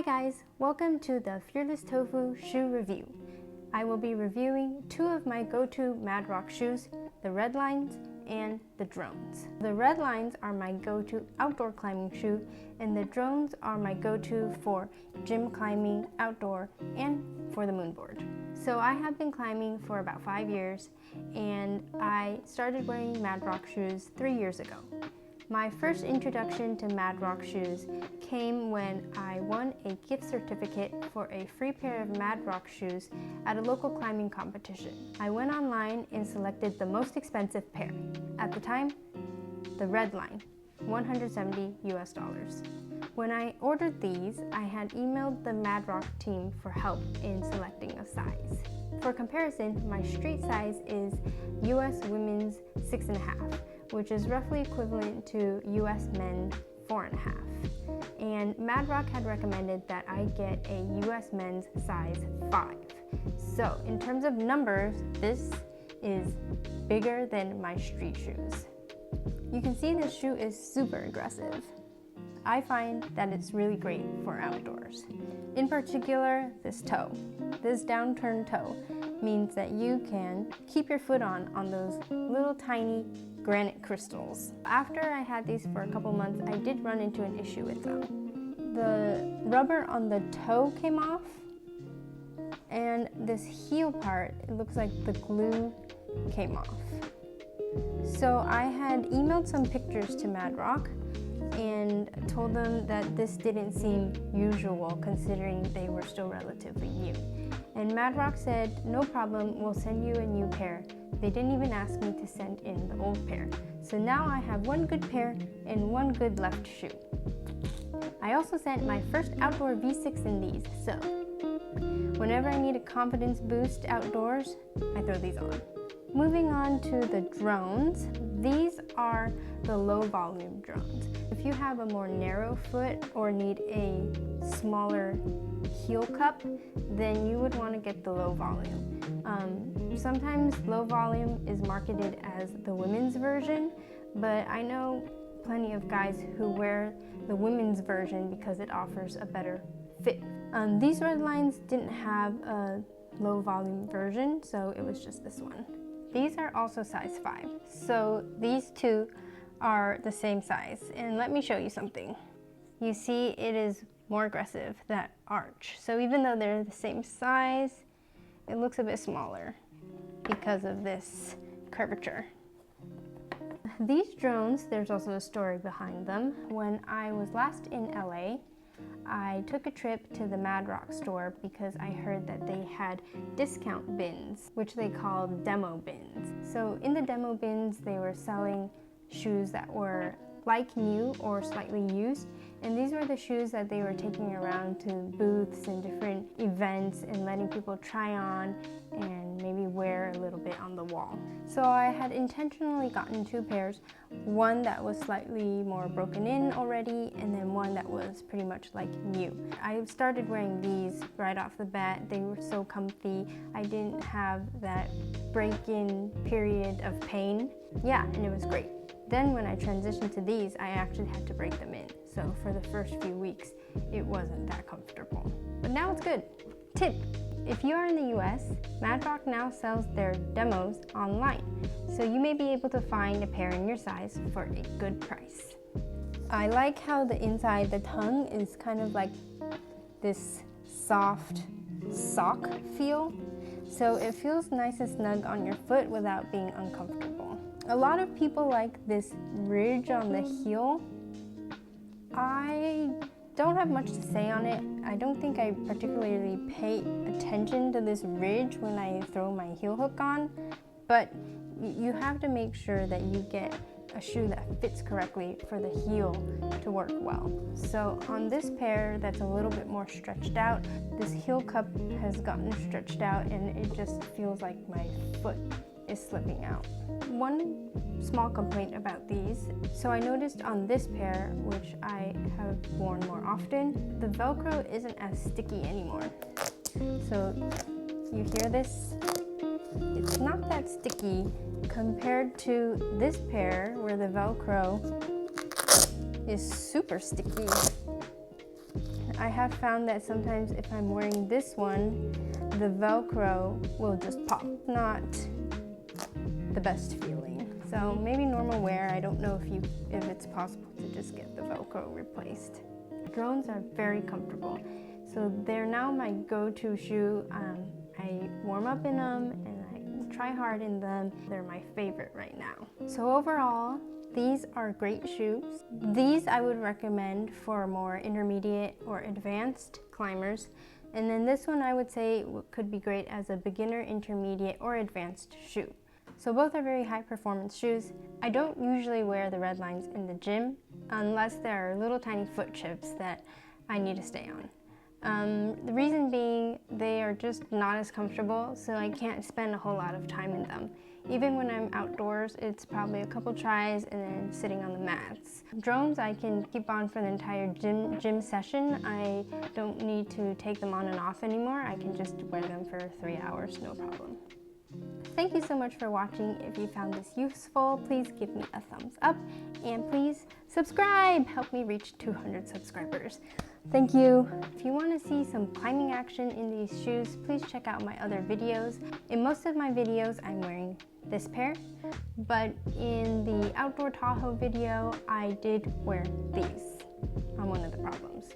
Hi guys, welcome to the FearlessTofu shoe review. I will be reviewing two of my go-to madrock shoes, the Redlines and the Drones. The Redlines are my go-to outdoor climbing shoe, and the Drones are my go-to for gym climbing, outdoor, and for the moonboard. So I have been climbing for about 5 years, and I started wearing madrock shoes 3 years ago. My first introduction to madrock shoes came when I won a gift certificate for a free pair of madrock shoes at a local climbing competition. I went online and selected the most expensive pair. At the time, the Redline, $170 US. When I ordered these, I had emailed the madrock team for help in selecting a size. For comparison, my street size is US women's 6.5, which is roughly equivalent to US men's 4.5. And madrock had recommended that I get a US men's size 5. So in terms of numbers, this is bigger than my street shoes. You can see this shoe is super aggressive. I find that it's really great for outdoors. In particular, this toe. This downturned toe means that you can keep your foot on those little tiny granite crystals. After I had these for a couple months, I did run into an issue with them. The rubber on the toe came off, and this heel part, it looks like the glue came off. So I had emailed some pictures to madrock and told them that this didn't seem usual considering they were still relatively new. And madrock said, no problem, we'll send you a new pair. They didn't even ask me to send in the old pair. So now I have one good pair and one good left shoe. I also sent my first outdoor V6 in these, so whenever I need a confidence boost outdoors, I throw these on. Moving on to the Drones, these are the low volume Drones. If you have a more narrow foot or need a smaller heel cup, then you would want to get the low volume. Sometimes low volume is marketed as the women's version, but I know plenty of guys who wear the women's version because it offers a better fit. These Redlines didn't have a low volume version, so it was just this one. These are also size 5, so these two are the same size. And let me show you something. You see it is more aggressive, that arch. So even though they're the same size, it looks a bit smaller because of this curvature. These Drones, there's also a story behind them. When I was last in LA, I took a trip to the madrock store because I heard that they had discount bins, which they called demo bins. So in the demo bins, they were selling shoes that were like new or slightly used, and these were the shoes that they were taking around to booths and different events and letting people try on and maybe wear a little bit on the wall. So I had intentionally gotten 2 pairs, one that was slightly more broken in already, and then one that was pretty much like new. I started wearing these right off the bat. They were so comfy. I didn't have that break-in period of pain. Yeah, and it was great. Then when I transitioned to these, I actually had to break them in. So for the first few weeks, it wasn't that comfortable. But now it's good. Tip: if you are in the US, madrock now sells their demos online. So you may be able to find a pair in your size for a good price. I like how the inside, the tongue, is kind of like this soft sock feel. So it feels nice and snug on your foot without being uncomfortable. A lot of people like this ridge on the heel. I don't have much to say on it. I don't think I particularly pay attention to this ridge when I throw my heel hook on, but you have to make sure that you get a shoe that fits correctly for the heel to work well. So on this pair that's a little bit more stretched out, this heel cup has gotten stretched out and it just feels like my foot is slipping out. One small complaint about these, so I noticed on this pair, which I have worn more often, the Velcro isn't as sticky anymore. So you hear this? It's not that sticky compared to this pair where the Velcro is super sticky. I have found that sometimes if I'm wearing this one, the Velcro will just pop. Not the best feeling. So maybe normal wear, I don't know if it's possible to just get the Velcro replaced. Drones are very comfortable. So they're now my go-to shoe. I warm up in them and I try hard in them. They're my favorite right now. So overall, these are great shoes. These I would recommend for more intermediate or advanced climbers. And then this one I would say could be great as a beginner, intermediate, or advanced shoe. So both are very high performance shoes. I don't usually wear the Redlines in the gym unless there are little tiny foot chips that I need to stay on. The reason being they are just not as comfortable, so I can't spend a whole lot of time in them. Even when I'm outdoors, it's probably a couple tries and then sitting on the mats. Drones I can keep on for the entire gym session. I don't need to take them on and off anymore. I can just wear them for 3 hours, no problem. Thank you so much for watching. If you found this useful, please give me a thumbs up and please subscribe. Help me reach 200 subscribers. Thank you. If you want to see some climbing action in these shoes, please check out my other videos. In most of my videos, I'm wearing this pair, but in the outdoor Tahoe video, I did wear these on one of the problems.